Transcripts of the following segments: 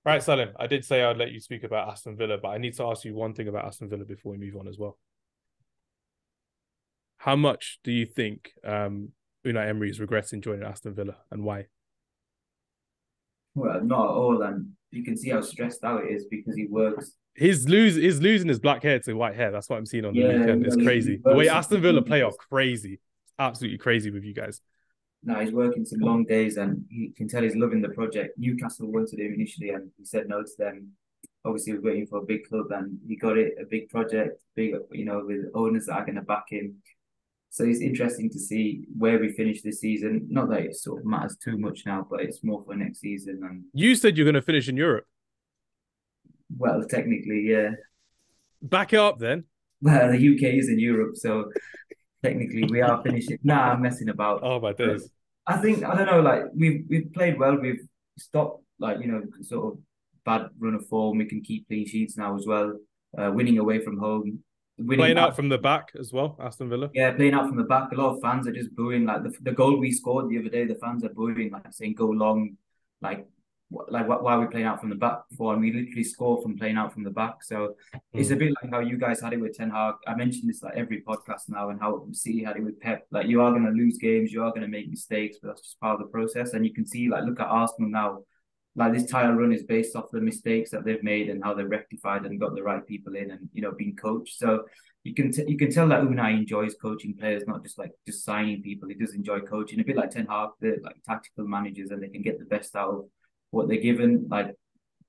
Right, Salim, I did say I'd let you speak about Aston Villa, but I need to ask you one thing about Aston Villa before we move on as well. How much do you think Unai Emery is regretting joining Aston Villa, and why? Well, not at all, and you can see how stressed out it is because he works. He's losing his black hair to white hair. That's what I'm seeing on the Yeah, weekend. It's he crazy. The way works Aston some Villa long play are days. crazy. Absolutely crazy with you guys. Now he's working some long days, and you can tell he's loving the project. Newcastle wanted him initially, and he said no to them. Obviously, he was waiting for a big club, and he got it, a big project, big, with owners that are going to back him. So it's interesting to see where we finish this season. Not that it sort of matters too much now, but it's more for next season. And You said you're going to finish in Europe. well, technically, yeah. Back it up then. Well, the UK is in Europe, so technically we are finishing. Nah, I'm messing about. Oh my But days. I think I don't know. Like we've played well. We've stopped like sort of bad run of form. We can keep clean sheets now as well. Winning away from home, winning Playing at out from the back as well, Aston Villa. yeah, playing out from the back. A lot of fans are just booing. Like the goal we scored the other day, the fans are booing, like saying "Go long," like why are we playing out from the back for? And we literally score from playing out from the back. So it's a Mm. bit like how you guys had it with Ten Hag. I mentioned this like every podcast now, and how City had it with Pep. Like you are going to lose games, you are going to make mistakes, but that's just part of the process. And you can see, like, look at Arsenal now. Like this title run is based off the mistakes that they've made and how they've rectified and got the right people in, and being coached. So you can tell that Unai enjoys coaching players, not just signing people. He does enjoy coaching, a bit like Ten Hag, they're like tactical managers, and they can get the best out of what they're given. Like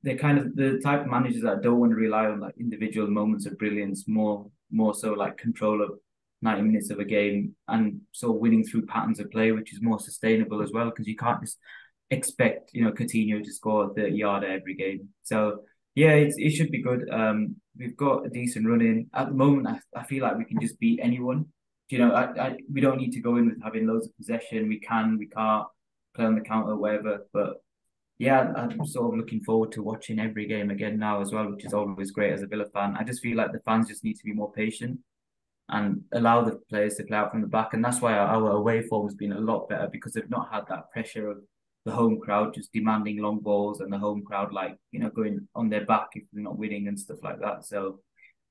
they're kind of the type of managers that don't want to rely on like individual moments of brilliance, more so like control of 90 minutes of a game, and so winning through patterns of play, which is more sustainable as well, because you can't just expect Coutinho to score 30 yard every game. So yeah, it should be good. We've got a decent run in at the moment. I feel like we can just beat anyone. We don't need to go in with having loads of possession. We can't play on the counter, whatever. But yeah, I'm sort of looking forward to watching every game again now as well, which is always great as a Villa fan. I just feel like the fans just need to be more patient and allow the players to play out from the back. And that's why our away form has been a lot better, because they've not had that pressure of the home crowd just demanding long balls, and the home crowd going on their back if they're not winning and stuff like that. So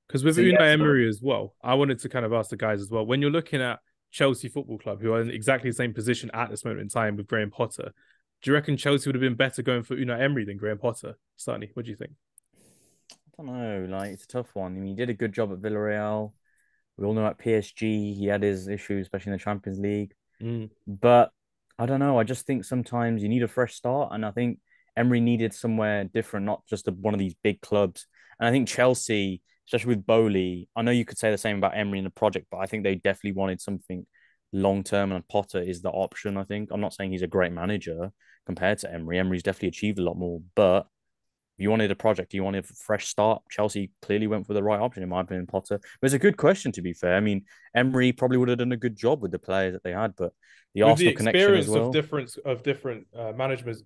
Because with so yeah, Unai so Emery as well, I wanted to kind of ask the guys as well. When you're looking at Chelsea Football Club, who are in exactly the same position at this moment in time with Graham Potter, do you reckon Chelsea would have been better going for Unai Emery than Graham Potter? Sani, what do you think? I don't know. Like, it's a tough one. I mean, he did a good job at Villarreal. We all know at PSG he had his issues, especially in the Champions League. Mm. But I don't know. I just think sometimes you need a fresh start, and I think Emery needed somewhere different, not just one of these big clubs. And I think Chelsea, especially with Bowley, I know you could say the same about Emery in the project, but I think they definitely wanted something long term, and Potter is the option. I think I'm not saying he's a great manager compared to Emery. Emery's definitely achieved a lot more, but you wanted a project, you wanted a fresh start. Chelsea clearly went for the right option, in my opinion, Potter. But it's a good question, to be fair. I mean, Emery probably would have done a good job with the players that they had, but the With the Arsenal connection as experience of well. different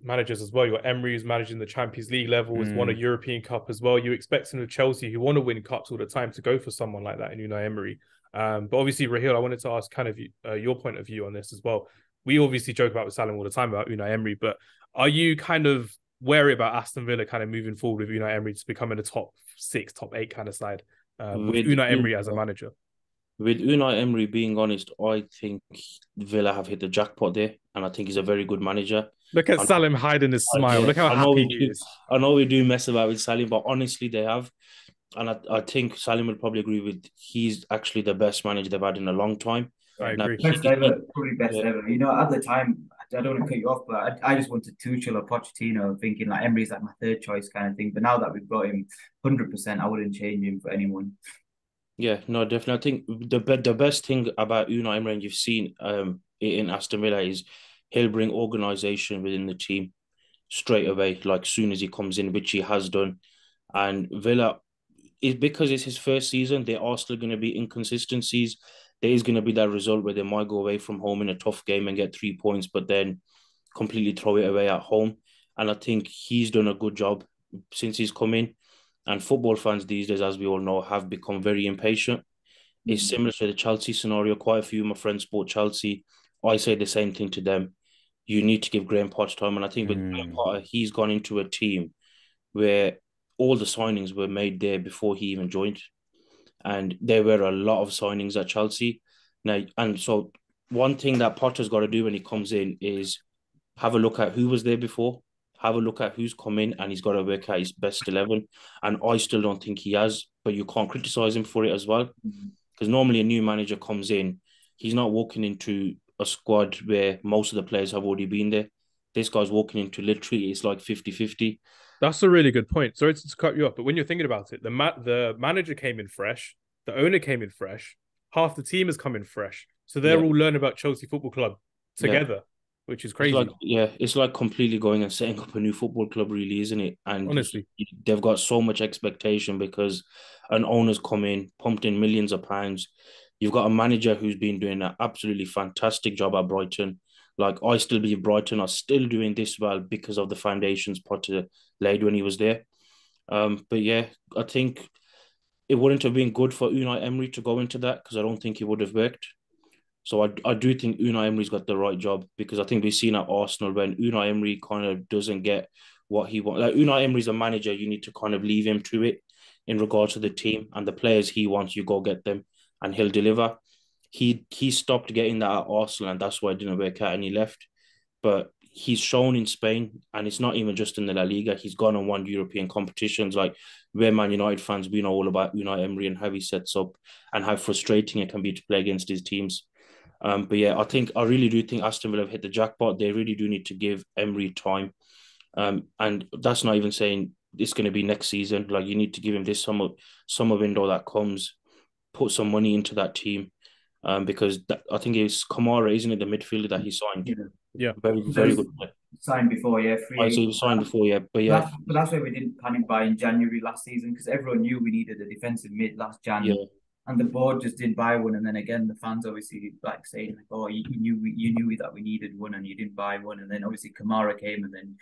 managers as well, your Emery is managing the Champions League level, has won a Mm, European Cup as well. You expect him with Chelsea, who want to win cups all the time, to go for someone like that in Unai Emery. But obviously, Roheel, I wanted to ask kind of your point of view on this as well. We obviously joke about with Salim all the time about Unai Emery, but are you kind of wary about Aston Villa kind of moving forward with Unai Emery just becoming a top six, top eight kind of side with With Unai Emery as a manager? with Unai Emery, being honest, I think Villa have hit the jackpot there, and I think he's a very good manager. Look at I, Salim hiding his smile. yeah, Look how I know happy we he do. is. I know we do mess about with Salim, but honestly, they have, and I think Salim would probably agree with. He's actually the best manager they've had in a long time. I Now, agree. best ever, probably best yeah, ever. At the time, I don't want to cut you off, but I just wanted Tuchel or Pochettino, thinking like Emery's like my third choice kind of thing. But now that we've got him, 100%, I wouldn't change him for anyone. yeah, no, definitely. I think the best thing about Unai Emery, and you've seen in Aston Villa, is he'll bring organisation within the team straight away, like soon as he comes in, which he has done. And Villa is, because it's his first season, there are still going to be inconsistencies. There is going to be that result where they might go away from home in a tough game and get 3 points, but then completely throw it away at home. And I think he's done a good job since he's come in. And football fans these days, as we all know, have become very impatient. It's Mm. similar to the Chelsea scenario. Quite a few of my friends support Chelsea. I say the same thing to them. You need to give Graham Potter time. And I think with Graham mm, Potter, he's gone into a team where all the signings were made there before he even joined. And there were a lot of signings at Chelsea. Now, and so one thing that Potter's got to do when he comes in is have a look at who was there before, have a look at who's come in, and he's got to work out his best 11. And I still don't think he has, but you can't criticize him for it as well. Because normally a new manager comes in, he's not walking into a squad where most of the players have already been there. This guy's walking into literally, it's like 50-50. That's a really good point. Sorry to cut you off, but when you're thinking about it, the manager came in fresh, the owner came in fresh, half the team has come in fresh. So they're all learning about Chelsea Football Club together, which is crazy. It's like completely going and setting up a new football club, really, isn't it? And honestly, they've got so much expectation because an owner's come in, pumped in millions of pounds. You've got a manager who's been doing an absolutely fantastic job at Brighton. Like, I still believe Brighton are still doing this well because of the foundations Potter laid when he was there. But yeah, I think it wouldn't have been good for Unai Emery to go into that because I don't think it would have worked. So I do think Unai Emery's got the right job because I think we've seen at Arsenal when Unai Emery kind of doesn't get what he wants. Like, Unai Emery's a manager, you need to kind of leave him to it in regards to the team and the players he wants, you go get them and he'll deliver. He stopped getting that at Arsenal and that's why it didn't work out and he left. But he's shown in Spain, and it's not even just in the La Liga, he's gone and won European competitions, like where Man United fans, we know all about Unai Emery and how he sets up and how frustrating it can be to play against his teams. But yeah, I really do think Aston Villa have hit the jackpot. They really do need to give Emery time. And that's not even saying it's going to be next season. Like, you need to give him this summer window that comes, put some money into that team. Because I think it's Kamara, isn't it, the midfielder that he signed? Yeah. Very, very good player. Signed before, yeah. So he was signed before, yeah. But yeah. That's why we didn't panic buy in January last season because everyone knew we needed a defensive mid last January. Yeah. And the board just didn't buy one, and then again the fans obviously like saying like, "Oh, you knew that we needed one, and you didn't buy one." And then obviously Kamara came, and then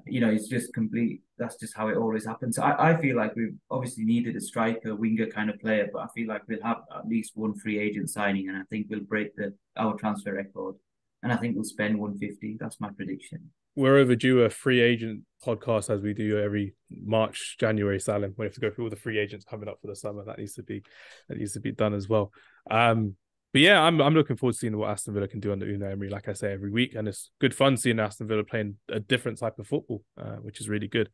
it's just complete. That's just how it always happens. So I feel like we've obviously needed a striker, winger kind of player, but I feel like we'll have at least one free agent signing, and I think we'll break our transfer record, and I think we'll spend 150. That's my prediction. We're overdue a free agent podcast as we do every March, January, Salim. We have to go through all the free agents coming up for the summer. That needs to be done as well. But yeah, I'm looking forward to seeing what Aston Villa can do under Unai Emery, like I say, every week. And it's good fun seeing Aston Villa playing a different type of football, which is really good.